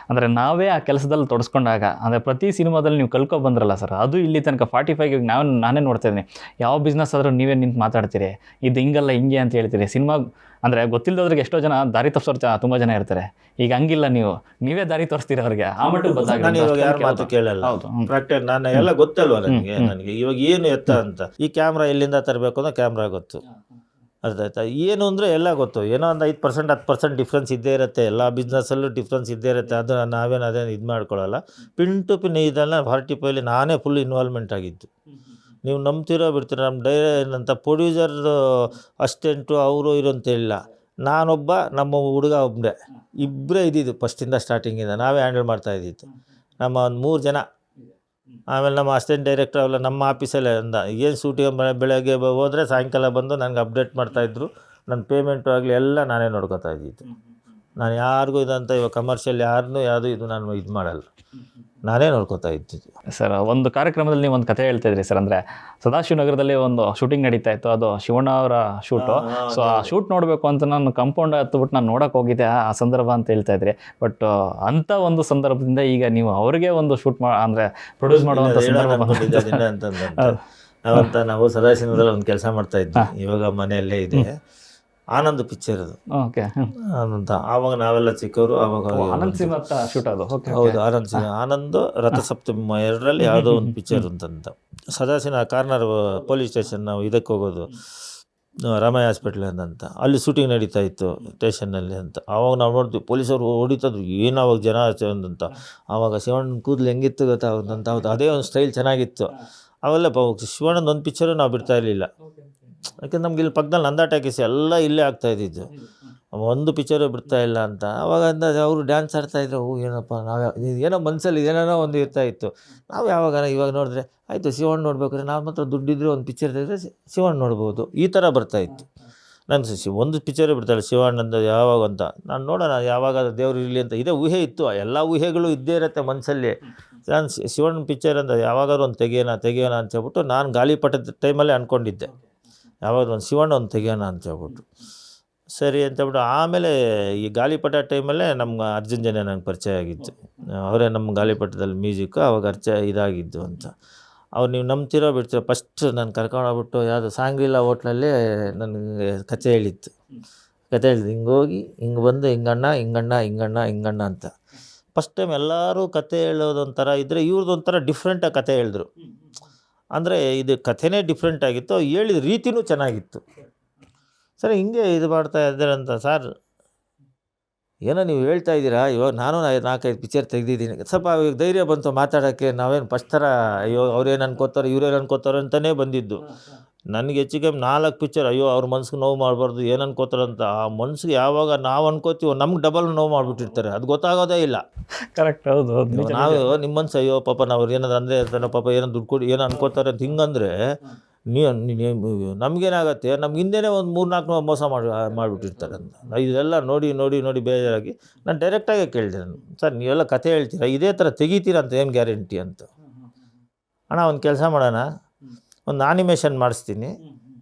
ಅಂದರೆ ನಾವೇ ಆ ಕೆಲಸದಲ್ಲಿ ತೊಡಸ್ಕೊಂಡಾಗ ಅಂದರೆ ಪ್ರತಿ ಸಿನಿಮಾದಲ್ಲಿ ನೀವು ಕಲ್ಕೊ ಬಂದ್ರಲ್ಲ ಸರ್, ಅದು ಇಲ್ಲಿ ತನಕ 45 ನಾನೇ ನೋಡ್ತಾ ಇದ್ದೀನಿ. ಯಾವ ಬಿಸ್ನೆಸ್ ಆದರೂ ನೀವೇ ನಿಂತು ಮಾತಾಡ್ತೀರಿ, ಇದು ಹಿಂಗಲ್ಲ ಹಿಂಗೆ ಅಂತ ಹೇಳ್ತೀರಿ. ಸಿನಿಮಾ ಅಂದರೆ ಗೊತ್ತಿಲ್ಲದವ್ರಿಗೆ ಎಷ್ಟೋ ಜನ ದಾರಿ ತಪ್ಪಿಸೋರು ತುಂಬ ಜನ ಇರ್ತಾರೆ. ಈಗ ಹಂಗಿಲ್ಲ, ನೀವೇ ದಾರಿ ತೋರಿಸ್ತೀರ ಅವ್ರಿಗೆ. ಆ ಮಟ್ಟಿಗೆ ನಾನು ಇವಾಗ ಯಾರ ಮಾತು ಕೇಳಲ್ಲ. ಪ್ರಾಕ್ಟಿಕಲ್ ನಾನು ಎಲ್ಲ ಗೊತ್ತಲ್ವ ನನಗೆ ಇವಾಗ ಏನು ಎತ್ತ ಅಂತ. ಈ ಕ್ಯಾಮ್ರಾ ಎಲ್ಲಿಂದ ತರಬೇಕು ಅನ್ನೋ ಕ್ಯಾಮ್ರಾ ಗೊತ್ತು, ಅರ್ಥ ಆಯ್ತಾ. ಏನು ಅಂದರೆ ಎಲ್ಲ ಗೊತ್ತು. ಏನೋ ಒಂದು 5% 10% ಡಿಫ್ರೆನ್ಸ್ ಇದ್ದೇ ಇರುತ್ತೆ. ಎಲ್ಲ ಬಿಸ್ನೆಸ್ಸಲ್ಲೂ ಡಿಫ್ರೆನ್ಸ್ ಇದ್ದೇ ಇರುತ್ತೆ. ಅದು ಅದೇನು ಇದು ಮಾಡ್ಕೊಳ್ಳಲ್ಲ. ಪಿನ್ ಟು ಪಿನ್ ಇದೆಲ್ಲ 45 ನಾನೇ ಫುಲ್ ಇನ್ವಾಲ್ವ್ಮೆಂಟ್ ಆಗಿದ್ದು. ನೀವು ನಂಬ್ತಿರೋ ಬಿಡ್ತೀರ. ನಮ್ಮ ಏನಂತ ಪ್ರೊಡ್ಯೂಸರ್ದು ಅಸಿಸ್ಟೆಂಟು ಅವರು ಇರು ಅಂತೇಳಿಲ್ಲ. ನಾನೊಬ್ಬ, ನಮ್ಮ ಹುಡುಗ ಒಬ್ಬನೇ, ಇಬ್ಬರೇ ಇದ್ದಿದ್ದು ಫಸ್ಟಿಂದ ಸ್ಟಾರ್ಟಿಂಗಿಂದ. ನಾವೇ ಹ್ಯಾಂಡಲ್ ಮಾಡ್ತಾಯಿದ್ದಿತ್ತು. ನಮ್ಮ ಒಂದು 3 ಜನ. ಆಮೇಲೆ ನಮ್ಮ ಅಸಿಸ್ಟೆಂಟ್ ಡೈರೆಕ್ಟರ್ ಅವೆಲ್ಲ ನಮ್ಮ ಆಫೀಸಲ್ಲೇ ಏನು ಶೂಟಿಂಗ್ ಬೆಳಗ್ಗೆ ಹೋದರೆ ಸಾಯಂಕಾಲ ಬಂದು ನನಗೆ ಅಪ್ಡೇಟ್ ಮಾಡ್ತಾಯಿದ್ರು. ನನ್ನ ಪೇಮೆಂಟು ಆಗಲಿ ಎಲ್ಲ ನಾನೇ ನೋಡ್ಕೊತಾ ಇದ್ದಿದ್ದು. ನಾನು ಯಾರಿಗೂ ಇದಂತ ಇವಾಗ ಕಮರ್ಷಿಯಲ್ ಯಾರನ್ನೂ ಇದು ನಾನು ಇದು ಮಾಡಲ್ಲ, ನಾನೇ ನೋಡ್ಕೊತಾ ಇದ್ದಿದ್ದು. ಸರ್, ಒಂದು ಕಾರ್ಯಕ್ರಮದಲ್ಲಿ ನೀವು ಒಂದು ಕಥೆ ಹೇಳ್ತಾ ಇದ್ರಿ ಸರ್. ಅಂದರೆ ಸದಾಶಿವನಗರದಲ್ಲಿ ಒಂದು ಶೂಟಿಂಗ್ ನಡೀತಾ ಇತ್ತು, ಅದು ಶಿವಣ್ಣ ಅವರ ಶೂಟು. ಸೊ ಆ ಶೂಟ್ ನೋಡಬೇಕು ಅಂತ ನಾನು ಕಂಪೌಂಡ್ ಹತ್ಬಿಟ್ಟು ನಾನು ನೋಡೋಕೆ ಹೋಗಿದ್ದೆ ಆ ಸಂದರ್ಭ ಅಂತ ಹೇಳ್ತಾ ಇದ್ರಿ. ಬಟ್ ಅಂಥ ಒಂದು ಸಂದರ್ಭದಿಂದ ಈಗ ನೀವು ಅವ್ರಿಗೆ ಒಂದು ಶೂಟ್ ಅಂದರೆ ಪ್ರೊಡ್ಯೂಸ್ ಮಾಡುವಂಥ ಸಂದರ್ಭ ನಾವು ಸದಾಶಿವನಗರದಲ್ಲಿ ಒಂದು ಕೆಲಸ ಮಾಡ್ತಾ ಇದ್ವಿ. ಇವಾಗ ಮನೆಯಲ್ಲೇ ಇದೆ, ಆನಂದ್ ಪಿಕ್ಚರ್ ಅದು. ಓಕೆ. ಆನಂದ್ ಆವಾಗ ನಾವೆಲ್ಲ ಚಿಕ್ಕವರು. ಆವಾಗ ಆನಂದ್ ಸಿಂಹ ಶೂಟ್ ಅದು. ಹೌದು, ಆನಂದ್ ಸಿಂಹ, ಆನಂದ್ ರಥಸಪ್ತಮಿ 2ರಲ್ಲಿ ಯಾವುದೋ ಒಂದು ಪಿಕ್ಚರ್ ಅಂತಂತ. ಸದಾಶಿವ ಕಾರ್ನರ್ ಪೊಲೀಸ್ ಸ್ಟೇಷನ್, ನಾವು ಇದಕ್ಕೆ ಹೋಗೋದು ರಾಮಯ್ಯ ಹಾಸ್ಪಿಟ್ಲ್ ಅಂತ, ಅಲ್ಲಿ ಶೂಟಿಂಗ್ ನಡೀತಾ ಇತ್ತು ಸ್ಟೇಷನ್ನಲ್ಲಿ ಅಂತ. ಆವಾಗ ನಾವು ನೋಡ್ತೀವಿ ಪೊಲೀಸರು ಹೊಡಿತದ್ರು, ಏನು ಅವಾಗ ಜನ ಅಂತ. ಆವಾಗ ಶಿವಣ್ಣನ ಕೂದಲು ಹೆಂಗಿತ್ತು ಗೊತ್ತಾಗುತ್ತಂತ. ಹೌದು, ಅದೇ ಒಂದು ಸ್ಟೈಲ್ ಚೆನ್ನಾಗಿತ್ತು. ಅವೆಲ್ಲ ಶಿವಣ್ಣನ ಒಂದು ಪಿಕ್ಚರು ನಾವು ಬಿಡ್ತಾ ಇರಲಿಲ್ಲ. ಯಾಕೆಂದ್ರೆ ನಮ್ಗೆ ಇಲ್ಲಿ ಪಕ್ಕದಲ್ಲಿ ನಂದಾ ಟಾಕೀಸ್ ಎಲ್ಲ ಇಲ್ಲೇ ಆಗ್ತಾಯಿದ್ದಿದ್ದು. ಒಂದು ಪಿಕ್ಚರು ಬಿಡ್ತಾ ಇಲ್ಲ ಅಂತ. ಅವಾಗ ಅವರು ಡ್ಯಾನ್ಸ್ ಆಡ್ತಾಯಿದ್ರು. ಏನಪ್ಪ ನಾವು ಏನೋ ಮನಸ್ಸಲ್ಲಿ ಏನೇನೋ ಒಂದು ಇರ್ತಾಯಿತ್ತು. ನಾವು ಇವಾಗ ನೋಡಿದ್ರೆ ಆಯಿತು ಶಿವಣ್ಣ ನೋಡ್ಬೇಕಾದ್ರೆ ನಾವು ಮಾತ್ರ ದುಡ್ಡಿದ್ರೆ ಒಂದು ಪಿಕ್ಚರ್ ತೆಗೆದ್ರೆ ಶಿವಣ್ಣ ನೋಡ್ಬೋದು, ಈ ಥರ ಬರ್ತಾಯಿತ್ತು. ನಾನು ಒಂದು ಪಿಕ್ಚರೇ ಬಿಡ್ತಾಯಿಲ್ಲ ಶಿವಣ್ಣಂದು ಯಾವಾಗ ಅಂತ. ನಾನು ನೋಡೋಣ ಯಾವಾಗ ದೇವ್ರು ಇರಲಿ ಅಂತ ಇದೇ ಊಹೆ ಇತ್ತು. ಎಲ್ಲ ಊಹೆಗಳು ಇದ್ದೇ ಇರುತ್ತೆ ಮನಸ್ಸಲ್ಲಿ. ನಾನು ಶಿವಣ್ಣನ ಪಿಕ್ಚರ್ ಅಂತ ಯಾವಾಗಾದ್ರೂ ಒಂದು ತೆಗಿಯೋಣ ಅಂತ ಹೇಳ್ಬಿಟ್ಟು ನಾನು ಗಾಳಿಪಟದ ಟೈಮಲ್ಲೇ ಅಂದ್ಕೊಂಡಿದ್ದೆ, ಯಾವಾಗ ಒಂದು ಶಿವಣ್ಣ ಒಂದು ತೆಗಿಯೋಣ ಅಂತ ಹೇಳ್ಬಿಟ್ಟು. ಸರಿ ಅಂತೇಳ್ಬಿಟ್ಟು ಆಮೇಲೆ ಈ ಗಾಳಿಪಟ ಟೈಮಲ್ಲೇ ನಮ್ಮ ಅರ್ಜುನ್ ಜನ್ಯ ನಂಗೆ ಪರಿಚಯ ಆಗಿತ್ತು. ಅವರೇ ನಮ್ಮ ಗಾಳಿಪಟದಲ್ಲಿ ಮ್ಯೂಸಿಕ್ಕು ಅವಾಗ ಇದಾಗಿದ್ದು ಅಂತ. ಅವ್ರು ನೀವು ನಂಬ್ತಿರೋ ಬಿಡ್ತೀರೋ, ಫಸ್ಟ್ ನಾನು ಕರ್ಕೊಂಡೋಗ್ಬಿಟ್ಟು ಯಾವುದು ಸಾಂಗ್ರಿಲ್ಲ ಹೋಟ್ಲಲ್ಲಿ ನನಗೆ ಕಥೆ ಹೇಳಿತ್ತು. ಕಥೆ ಹೇಳಿದ್ದು ಹಿಂಗೆ ಹೋಗಿ ಹಿಂಗೆ ಬಂದು ಹಿಂಗಣ್ಣ ಅಂತ. ಫಸ್ಟ್ ಟೈಮ್ ಎಲ್ಲರೂ ಕತೆ ಹೇಳೋದೊಂಥರ ಇದ್ದರೆ ಇವ್ರದ್ದೊಂಥರ ಡಿಫ್ರೆಂಟಾಗಿ ಕತೆ ಹೇಳಿದ್ರು. ಅಂದರೆ ಇದು ಕಥೆನೇ ಡಿಫ್ರೆಂಟ್ ಆಗಿತ್ತು, ಹೇಳಿದ ರೀತಿಯೂ ಚೆನ್ನಾಗಿತ್ತು. ಸರಿ ಹಿಂಗೆ ಇದು ಮಾಡ್ತಾ ಇದ್ದೀರಂತ. ಸರ್ ಏನೋ ನೀವು ಹೇಳ್ತಾ ಇದ್ದೀರಾ, ಇವಾಗ ನಾನು 4-5 ಪಿಕ್ಚರ್ ತೆಗೆದಿದ್ದೀನಿ, ಸ್ವಲ್ಪ ಇವಾಗ ಧೈರ್ಯ ಬಂತು ಮಾತಾಡೋಕ್ಕೆ. ನಾವೇನು ಫಸ್ಟ್ ಥರ ಅಯ್ಯೋ ಅವ್ರೇನು ಅನ್ಕೋತಾರೆ ಇವ್ರೇನು ಅನ್ಕೋತಾರೆ ಅಂತಲೇ ಬಂದಿದ್ದು. ನನಗೆ ಹೆಚ್ಚಿಗೆ 4 ಪಿಕ್ಚರ್ ಅಯ್ಯೋ ಅವ್ರ ಮನ್ಸಿಗೆ ನೋವು ಮಾಡಬಾರ್ದು, ಏನು ಅನ್ಕೋತಾರೆ ಅಂತ. ಆ ಮನ್ಸಿಗೆ ಯಾವಾಗ ನಾವು ಅನ್ಕೋತೀವೋ ನಮ್ಗೆ ಡಬಲ್ ನೋವು ಮಾಡಿಬಿಟ್ಟಿರ್ತಾರೆ, ಅದು ಗೊತ್ತಾಗೋದೇ ಇಲ್ಲ. ಕರೆಕ್ಟ್. ಹೌದು, ನಾವು ನಿಮ್ಮ ಮನ್ಸು ಅಯ್ಯೋ ಪಾಪ ನಾವು ಏನಾದ್ರು ಅಂದರೆ ಇರ್ತಾನೆ ಪಾಪ ಏನೋ ದುಡ್ಡು ಕೊಡಿ ಏನೋ ಅನ್ಕೋತಾರೆ ಅಂತ ಹಿಂಗಂದರೆ ನಮಗೇನಾಗತ್ತೆ, ನಮ್ಗೆ ಹಿಂದೆನೇ ಒಂದು 3-4 ಮೋಸ ಮಾಡಿಬಿಟ್ಟಿರ್ತಾರೆ ಅಂತ. ಇದೆಲ್ಲ ನೋಡಿ ಬೇಜಾರಾಗಿ ನಾನು ಡೈರೆಕ್ಟಾಗೇ ಕೇಳಿದೆ. ನಾನು ಸರ್ ನೀವೆಲ್ಲ ಕತೆ ಹೇಳ್ತೀರಾ, ಇದೇ ಥರ ತೆಗಿತೀರಾ ಅಂತ ಏನು ಗ್ಯಾರಂಟಿ ಅಂತ. ಅಣ್ಣ ಒಂದು ಕೆಲಸ ಮಾಡೋಣ, ಒಂದು ಆನಿಮೇಷನ್ ಮಾಡಿಸ್ತೀನಿ,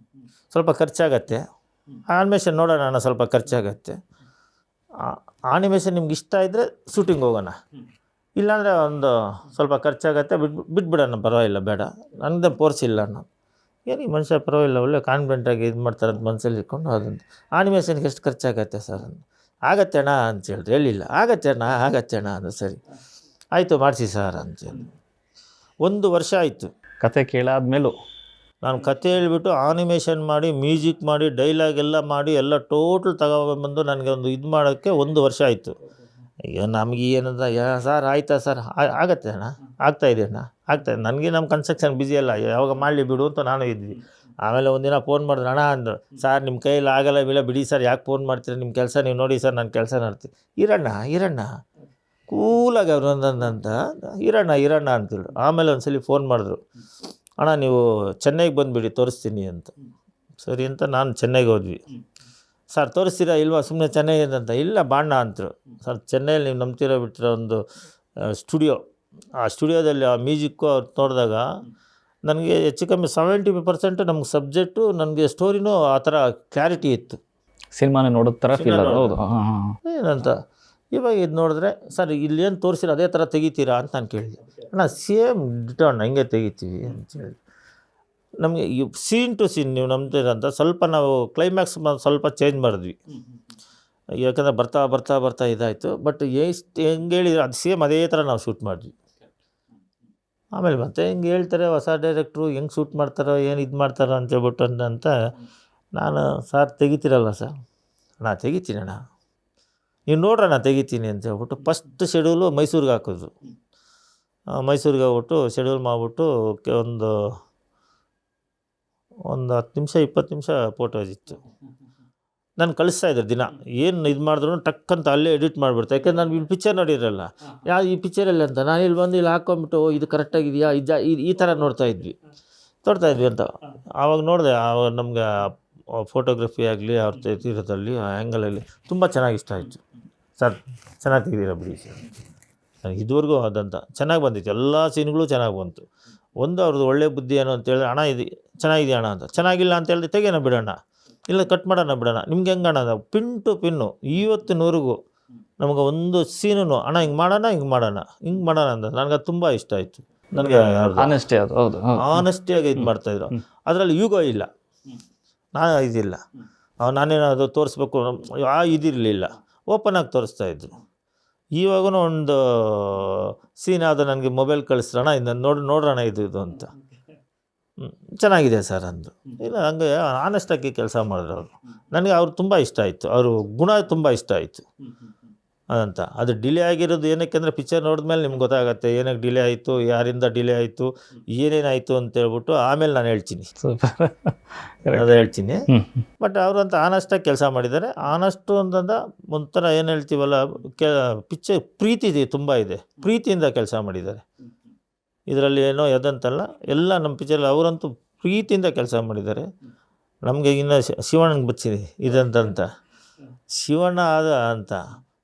ಸ್ವಲ್ಪ ಖರ್ಚಾಗತ್ತೆ. ಆನಿಮೇಷನ್ ನೋಡೋಣ ಅಣ್ಣ, ಸ್ವಲ್ಪ ಖರ್ಚಾಗತ್ತೆ. ಆನಿಮೇಷನ್ ನಿಮ್ಗೆ ಇಷ್ಟ ಇದ್ದರೆ ಶೂಟಿಂಗ್ ಹೋಗೋಣ, ಇಲ್ಲಾಂದರೆ ಒಂದು ಸ್ವಲ್ಪ ಖರ್ಚಾಗತ್ತೆ, ಬಿಟ್ಬಿಡೋಣ, ಪರವಾಗಿಲ್ಲ ಬೇಡ, ನನಗೆ ಫೋರ್ಸ್ ಇಲ್ಲ ಅಣ್ಣ. ಏನು ಈ ಮನುಷ್ಯ ಪರವಾಗಿಲ್ಲ ಒಳ್ಳೆ ಕಾನ್ಫಿಡೆಂಟಾಗಿ ಇದು ಮಾಡ್ತಾರೆ ಅಂತ ಮನಸ್ಸಲ್ಲಿ ಇಟ್ಕೊಂಡು ಅದನ್ನು ಆನಿಮೇಷನ್ಗೆ ಎಷ್ಟು ಖರ್ಚಾಗತ್ತೆ ಸರ್ ಆಗತ್ತೆ ಅಣ್ಣ ಅಂತ ಹೇಳಿದ್ರೆ, ಹೇಳಿಲ್ಲ ಆಗತ್ತೆ ಅಣ್ಣ ಅದು ಸರಿ ಆಯಿತು ಮಾಡಿಸಿ ಸರ್ ಅಂತೇಳಿ. 1 ವರ್ಷ ಆಯಿತು ಕತೆ ಕೇಳಾದ್ಮೇಲೂ. ನಾನು ಕತೆ ಹೇಳಿಬಿಟ್ಟು ಆನಿಮೇಷನ್ ಮಾಡಿ ಮ್ಯೂಸಿಕ್ ಮಾಡಿ ಡೈಲಾಗ್ ಎಲ್ಲ ಮಾಡಿ ಎಲ್ಲ ಟೋಟಲ್ ತಗೊಬಂದು ನನಗೆ ಒಂದು ಇದು ಮಾಡೋಕ್ಕೆ 1 ವರ್ಷ ಆಯಿತು. ಅಯ್ಯೋ ನಮಗೆ ಏನಂದ ಸರ್ ಆಯಿತಾ ಸರ್ ಆಗತ್ತೆ ಅಣ್ಣ ಆಗ್ತಾಯಿದೆ ಅಣ್ಣ ಆಗ್ತಾಯಿದೆ. ನನಗೆ ನಮ್ಮ ಕನ್ಸ್ಟ್ರಕ್ಷನ್ ಬ್ಯುಸಿ ಅಲ್ಲ, ಯಾವಾಗ ಮಾಡಲಿ ಬಿಡು ಅಂತ ನಾನು ಇದ್ವಿ. ಆಮೇಲೆ ಒಂದಿನ ಫೋನ್ ಮಾಡಿದ್ರು, ಅಣ್ಣ ಅಂದರು, ಸರ್ ನಿಮ್ಮ ಕೈಯಲ್ಲಿ ಆಗಲ್ಲ ಬಿಡಿ ಸರ್, ಯಾಕೆ ಫೋನ್ ಮಾಡ್ತೀರಿ, ನಿಮ್ಮ ಕೆಲಸ ನೀವು ನೋಡಿ ಸರ್, ನಾನು ಕೆಲಸ ಮಾಡ್ತೀನಿ. ಇರಣ್ಣ ಕೂಲಾಗಿ ಅವ್ರು ಅಂತ ಇರಣ್ಣ ಅಂತೇಳಿ. ಆಮೇಲೆ ಒಂದು ಸಲ ಫೋನ್ ಮಾಡಿದ್ರು, ಅಣ್ಣ ನೀವು ಚೆನ್ನೈಗೆ ಬಂದುಬಿಡಿ ತೋರಿಸ್ತೀನಿ ಅಂತ. ಸರಿ ಅಂತ ನಾನು ಚೆನ್ನೈಗೆ ಹೋದ್ವಿ. ಸರ್ ತೋರಿಸ್ತೀರಾ ಇಲ್ವಾ, ಸುಮ್ಮನೆ ಚೆನ್ನೈ ಅಂತ. ಇಲ್ಲ ಬಾಣ್ಣ ಅಂತರು. ಸರ್ ಚೆನ್ನೈಯಲ್ಲಿ ನೀವು ನಂಬ್ತಿರೋ ಬಿಟ್ಟಿರೋ ಒಂದು ಸ್ಟುಡಿಯೋ, ಆ ಸ್ಟುಡಿಯೋದಲ್ಲಿ ಆ ಮ್ಯೂಸಿಕ್ಕು ಅವ್ರು ನೋಡಿದಾಗ ನನಗೆ ಹೆಚ್ಚು ಕಮ್ಮಿ 70% ನಮ್ಗೆ ಸಬ್ಜೆಕ್ಟು, ನನಗೆ ಸ್ಟೋರಿನೂ ಆ ಥರ ಕ್ಲಾರಿಟಿ ಇತ್ತು. ಸಿನಿಮಾನೇ ನೋಡೋ ಥರ ಫೀಲ್. ಹೌದು. ಏನಂತ ಇವಾಗ ಇದು ನೋಡಿದ್ರೆ ಸರ್ ಇಲ್ಲೇನು ತೋರಿಸಿರೋ ಅದೇ ಥರ ತೆಗಿತೀರಾ ಅಂತ ನಾನು ಕೇಳಿದೆ. ಅಣ್ಣ ಸೇಮ್ ಡಿಟೋ ಅಣ್ಣ ಹಿಂಗೆ ತೆಗಿತೀವಿ ಅಂತೇಳಿ. ನಮಗೆ ಈ ಸೀನ್ ಟು ಸೀನ್ ನೀವು ನಂಬ್ತೀರಂತ ಸ್ವಲ್ಪ ನಾವು ಕ್ಲೈಮ್ಯಾಕ್ಸ್ ಸ್ವಲ್ಪ ಚೇಂಜ್ ಮಾಡಿದ್ವಿ, ಯಾಕಂದರೆ ಬರ್ತಾ ಬರ್ತಾ ಬರ್ತಾ ಇದಾಯಿತು. ಬಟ್ ಎಷ್ಟು ಹೆಂಗೆ ಹೇಳಿದ್ರು ಅದು ಸೇಮ್ ಅದೇ ಥರ ನಾವು ಶೂಟ್ ಮಾಡಿದ್ವಿ. ಆಮೇಲೆ ಮತ್ತೆ ಹಿಂಗೆ ಹೇಳ್ತಾರೆ ಹೊಸ ಡೈರೆಕ್ಟ್ರು ಹೆಂಗೆ ಶೂಟ್ ಮಾಡ್ತಾರೋ ಏನು ಇದು ಮಾಡ್ತಾರೋ ಅಂತೇಳ್ಬಿಟ್ಟು ಅಂತ ನಾನು ಸರ್ ತೆಗಿತೀರಲ್ಲ ಸರ್, ಅಣ್ಣ ತೆಗಿತೀನಿ ಅಣ್ಣ, ನೀವು ನೋಡ್ರಣ್ಣ ತೆಗಿತೀನಿ ಅಂತ ಹೇಳ್ಬಿಟ್ಟು ಫಸ್ಟ್ ಶೆಡ್ಯೂಲು ಮೈಸೂರಿಗೆ ಹಾಕಿದ್ರು. ಮೈಸೂರಿಗೆ ಹೋಗ್ಬಿಟ್ಟು ಶೆಡ್ಯೂಲ್ ಮಾಡಿಬಿಟ್ಟು ಒಂದು 10 ನಿಮಿಷ 20 ನಿಮಿಷ ಫೋಟೋಸ್ ಇತ್ತು. ನಾನು ಕಳಿಸ್ತಾಯಿದ್ದೆ ದಿನ, ಏನು ಇದು ಮಾಡಿದ್ರು ಟಕ್ಕಂತ ಅಲ್ಲೇ ಎಡಿಟ್ ಮಾಡಿಬಿಡ್ತೆ. ಯಾಕೆಂದ್ರೆ ನಾನು ಇಲ್ಲಿ ಪಿಕ್ಚರ್ ನೋಡಿರಲ್ಲ, ಈ ಪಿಕ್ಚರಲ್ಲಿ ಅಂತ ನಾನು ಇಲ್ಲಿ ಬಂದು ಇಲ್ಲಿ ಹಾಕ್ಕೊಂಬಿಟ್ಟು ಇದು ಕರೆಕ್ಟಾಗಿದೆಯಾ ಈ ಥರ ನೋಡ್ತಾಯಿದ್ವಿ ಅಂತ. ಆವಾಗ ನೋಡಿದೆ, ಆವಾಗ ನಮ್ಗೆ ಫೋಟೋಗ್ರಫಿ ಆಗಲಿ ಅವ್ರ ತೀರದಲ್ಲಿ ಆ್ಯಂಗಲಲ್ಲಿ ತುಂಬ ಚೆನ್ನಾಗಿ ಇಷ್ಟ ಆಯಿತು. ಸರ್ ಚೆನ್ನಾಗಿ ತೆಗೆದಿರ ಬಿಡಿ ಸರ್, ನನಗೆ ಇದುವರೆಗೂ ಅದಂತ ಚೆನ್ನಾಗಿ ಬಂದಿತ್ತು, ಎಲ್ಲ ಸೀನ್ಗಳು ಚೆನ್ನಾಗಿ ಬಂತು. ಒಂದು ಅವ್ರದ್ದು ಒಳ್ಳೆ ಬುದ್ಧಿ ಏನು ಅಂತೇಳಿದ್ರೆ, ಅಣ್ಣ ಇದು ಚೆನ್ನಾಗಿದೆ ಅಣ್ಣ ಅಂತ, ಚೆನ್ನಾಗಿಲ್ಲ ಅಂತ ಹೇಳಿದ್ರೆ ತೆಗೆಯೋಣ ಬಿಡೋಣ, ಇಲ್ಲ ಕಟ್ ಮಾಡೋಣ ಬಿಡೋಣ, ನಿಮ್ಗೆ ಹೆಂಗೆ ಅಣ್ಣ ಪಿನ್ ಟು ಪಿನ್ನು ಇವತ್ತಿನವರೆಗೂ ನಮಗೆ ಒಂದು ಸೀನು ಅಣ್ಣ ಹಿಂಗೆ ಮಾಡೋಣ ಅಂತ ನನಗೆ ಅದು ತುಂಬ ಇಷ್ಟ ಆಯಿತು. ನನಗೆ ಆನೆಸ್ಟಿ ಅದು, ಹೌದು, ಆನೆಸ್ಟಿಯಾಗಿ ಇದು ಮಾಡ್ತಾಯಿದ್ರು. ಅದರಲ್ಲಿ ಯೂಗೋ ಇಲ್ಲ, ಇದಿಲ್ಲ, ನಾನೇನಾದ್ರು ತೋರಿಸ್ಬೇಕು ಇದಿರಲಿಲ್ಲ, ಓಪನ್ ಆಗಿ ತೋರಿಸ್ತಾಯಿದ್ರು. ಇವಾಗೂ ಒಂದು ಸೀನ್ ಯಾವುದೋ ನನಗೆ ಮೊಬೈಲ್ ಕಳಿಸ್ರಣ ಇದನ್ನು ನೋಡ್ರಣ ಇದು ಅಂತ, ಚೆನ್ನಾಗಿದೆ ಸರ್ ಅಂದರು. ಇಲ್ಲ ಹಂಗೆ ಆನೆಸ್ಟಾಗಿ ಕೆಲಸ ಮಾಡಿದ್ರು ಅವರು. ನನಗೆ ಅವ್ರು ತುಂಬ ಇಷ್ಟ ಆಯಿತು, ಅವರು ಗುಣ ತುಂಬ ಇಷ್ಟ ಆಯಿತು ಅದಂತ. ಅದು ಡಿಲೇ ಆಗಿರೋದು ಏನಕ್ಕೆ ಅಂದರೆ ಪಿಕ್ಚರ್ ನೋಡಿದ್ಮೇಲೆ ನಿಮ್ಗೆ ಗೊತ್ತಾಗುತ್ತೆ ಏನಕ್ಕೆ ಡಿಲೇ ಆಯಿತು, ಯಾರಿಂದ ಡಿಲೇ ಆಯಿತು, ಏನೇನಾಯಿತು ಅಂತೇಳ್ಬಿಟ್ಟು ಆಮೇಲೆ ನಾನು ಹೇಳ್ತೀನಿ, ಅದು ಹೇಳ್ತೀನಿ. ಬಟ್ ಅವರಂತ ಆನೆಸ್ಟಾಗಿ ಕೆಲಸ ಮಾಡಿದ್ದಾರೆ. ಆನೆಸ್ಟು ಅಂತಂದ ಒಂಥರ ಏನು ಹೇಳ್ತೀವಲ್ಲ, ಪಿಕ್ಚರ್ ಪ್ರೀತಿ ತುಂಬ ಇದೆ, ಪ್ರೀತಿಯಿಂದ ಕೆಲಸ ಮಾಡಿದ್ದಾರೆ. ಇದರಲ್ಲಿ ಏನೋ ಎದಂತಲ್ಲ, ಎಲ್ಲ ನಮ್ಮ ಪಿಕ್ಚರಲ್ಲಿ ಅವರಂತೂ ಪ್ರೀತಿಯಿಂದ ಕೆಲಸ ಮಾಡಿದ್ದಾರೆ. ನಮಗೆ ಇನ್ನು ಶಿವಣ್ಣಂಗೆ ಬಚ್ಚಿದೆ ಇದಂತ ಶಿವಣ್ಣ ಆದ ಅಂತ